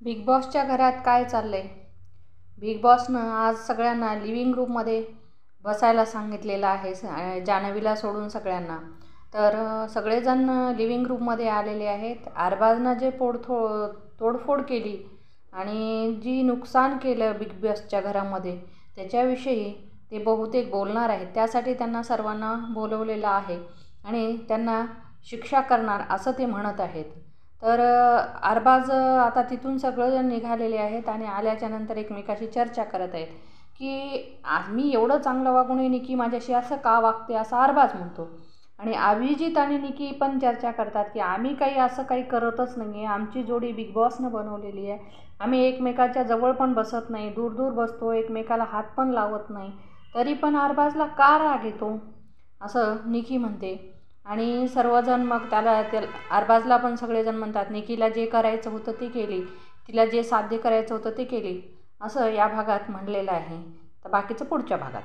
Big बॉसच्या घरात काय चाललंय? बिग बॉसनं आज सगळ्यांना लिव्हिंग रूममध्ये बसायला सांगितलेलं आहे, जान्हवीला सोडून सगळ्यांना. तर सगळेजण लिव्हिंग रूममध्ये आलेले आहेत. अरबाजनं जे तोडफोड केली आणि जी नुकसान केलं बिग बॉसच्या घरामध्ये, त्याच्याविषयी ते बहुतेक बोलणार आहेत. त्यासाठी त्यांना सर्वांना बोलवलेलं आहे आणि त्यांना शिक्षा करणार असं ते म्हणत आहेत. तर अरबाज आता तिथून सगळेजण निघालेले आहेत आणि आल्याच्यानंतर एकमेकाशी चर्चा करत आहेत की मी एवढं चांगलं वागूनही निकी माझ्याशी असं का वागते, असं अरबाज म्हणतो. आणि अभिजित आणि निकी पण चर्चा करतात की आम्ही काही असं काही करतच नाही आहे, आमची जोडी बिग बॉसनं बनवलेली आहे, आम्ही एकमेकाच्या जवळ पण बसत नाही, दूर दूर बसतो, एकमेकाला हात पण लावत नाही, तरी पण अरबाजला का राग येतो असं निकी म्हणते. आणि सर्वजण मग त्याला अरबाजला पण सगळेजण म्हणतात निकीला जे करायचं होतं ते केली, तिला जे साध्य करायचं होतं ते केली, असं या भागात म्हणलेलं आहे. तर बाकीचं पुढच्या भागात.